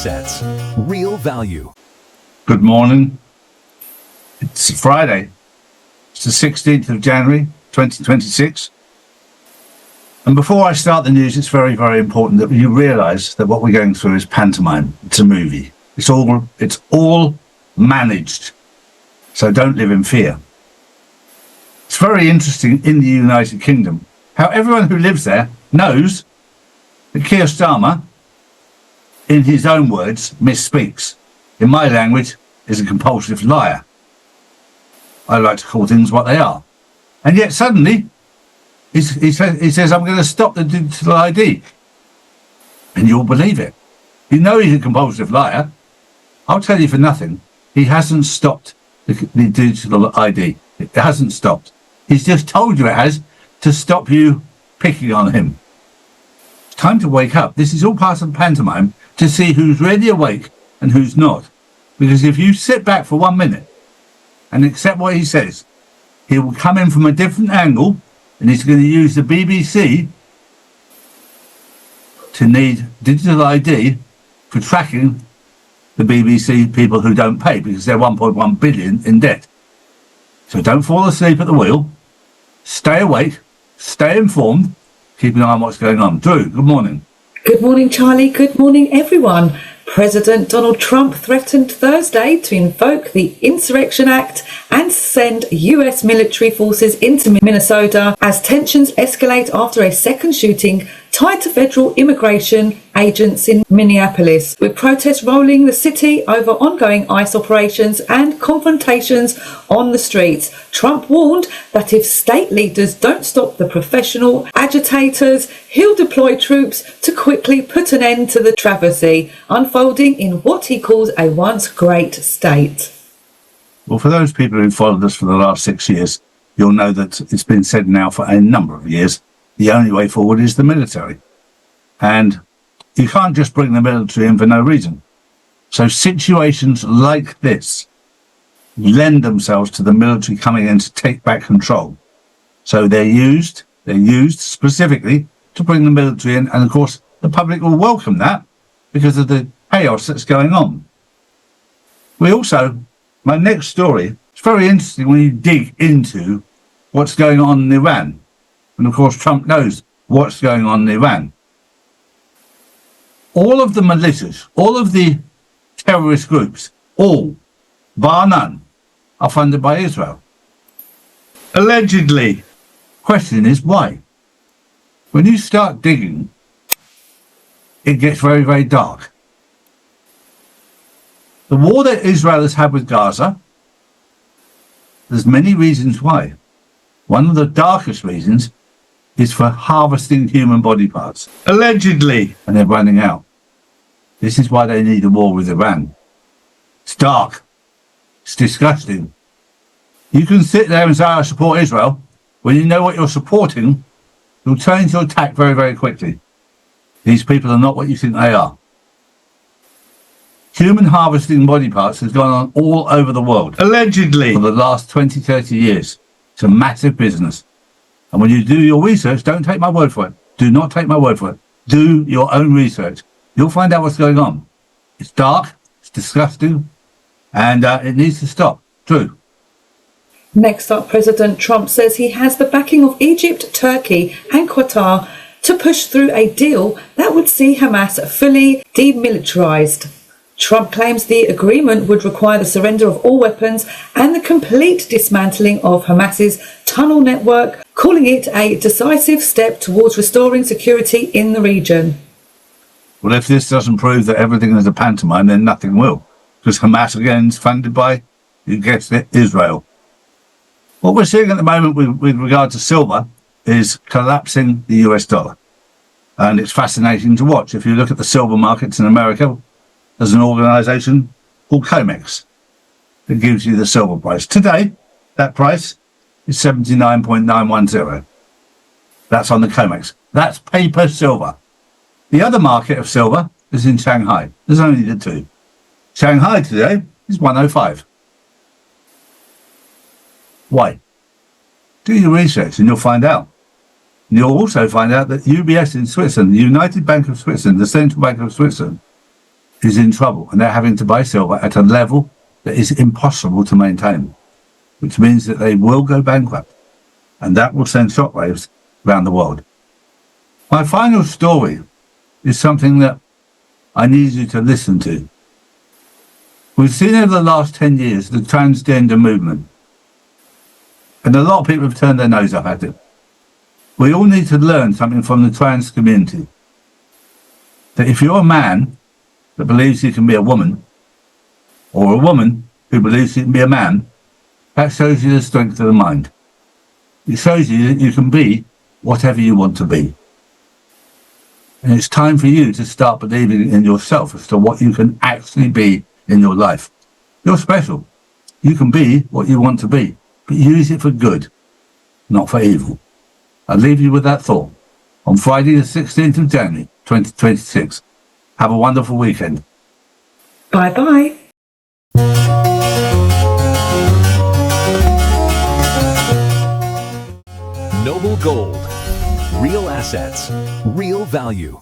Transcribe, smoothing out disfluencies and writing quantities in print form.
assets. Real value. Good morning. It's Friday. It's the 16th of January, 2026. And before I start the news, it's very, very important that you realise that what we're going through is pantomime. It's a movie. It's all managed. So don't live in fear. It's very interesting in the United Kingdom how everyone who lives there knows that Keir Starmer, in his own words, misspeaks. In my language, is a compulsive liar. I like to call things what they are. And yet suddenly, he says, I'm going to stop the digital ID. And you'll believe it. You know he's a compulsive liar. I'll tell you for nothing, he hasn't stopped the digital ID. It hasn't stopped. He's just told you it has to stop you picking on him. It's time to wake up. This is all part of the pantomime to see who's really awake and who's not. Because if you sit back for 1 minute and accept what he says, he will come in from a different angle and he's going to use the BBC to need digital ID for tracking the BBC people who don't pay because they're 1.1 billion in debt. So don't fall asleep at the wheel. Stay awake. Stay informed. Keep an eye on what's going on. Drew, good morning. Good morning, Charlie. Good morning, everyone. President Donald Trump threatened Thursday to invoke the Insurrection Act and send US military forces into Minnesota as tensions escalate after a second shooting tied to federal immigration agents in Minneapolis, with protests rolling the city over ongoing ICE operations and confrontations on the streets. Trump warned that if state leaders don't stop the professional agitators, he'll deploy troops to quickly put an end to the travesty unfolding in what he calls a once great state. Well, for those people who followed us for the last 6 years, you'll know that it's been said now for a number of years, the only way forward is the military. And you can't just bring the military in for no reason. So situations like this lend themselves to the military coming in to take back control. So they're used specifically to bring the military in. And of course, the public will welcome that because of the chaos that's going on. My next story, it's very interesting when you dig into what's going on in Iran. And of course, Trump knows what's going on in Iran. All of the militias, all of the terrorist groups, all, bar none, are funded by Israel. Allegedly. Question is why? When you start digging, it gets very, very dark. The war that Israel has had with Gaza, there's many reasons why. One of the darkest reasons is for harvesting human body parts. Allegedly. And they're running out. This is why they need a war with Iran. It's dark. It's disgusting. You can sit there and say, I support Israel. When you know what you're supporting, you'll turn to attack very, very quickly. These people are not what you think they are. Human harvesting body parts has gone on all over the world. Allegedly. For the last 20, 30 years. It's a massive business. And when you do your research, don't take my word for it. Do not take my word for it. Do your own research. You'll find out what's going on. It's dark, it's disgusting, and it needs to stop. True. Next up, President Trump says he has the backing of Egypt, Turkey and Qatar to push through a deal that would see Hamas fully demilitarized. Trump claims the agreement would require the surrender of all weapons and the complete dismantling of Hamas's tunnel network, calling it a decisive step towards restoring security in the region. Well, if this doesn't prove that everything is a pantomime, then nothing will. Because Hamas, again, is funded by, you guessed it, Israel. What we're seeing at the moment with regard to silver is collapsing the US dollar. And it's fascinating to watch. If you look at the silver markets in America, there's an organization called COMEX that gives you the silver price. Today, that price is 79.910. That's on the COMEX. That's paper silver. The other market of silver is in Shanghai. There's only the two. Shanghai today is 105. Why? Do your research and you'll find out. And you'll also find out that UBS in Switzerland, the United Bank of Switzerland, the Central Bank of Switzerland, is in trouble and they're having to buy silver at a level that is impossible to maintain, which means that they will go bankrupt, and that will send shockwaves around the world. My final story is something that I need you to listen to. We've seen over the last 10 years the transgender movement, and a lot of people have turned their nose up at it. We all need to learn something from the trans community. That if you're a man that believes he can be a woman, or a woman who believes he can be a man, that shows you the strength of the mind. It shows you that you can be whatever you want to be. And it's time for you to start believing in yourself as to what you can actually be in your life. You're special. You can be what you want to be, but use it for good, not for evil. I'll leave you with that thought on Friday the 16th of January, 2026. Have a wonderful weekend. Bye-bye. Noble Gold. Real assets. Real value.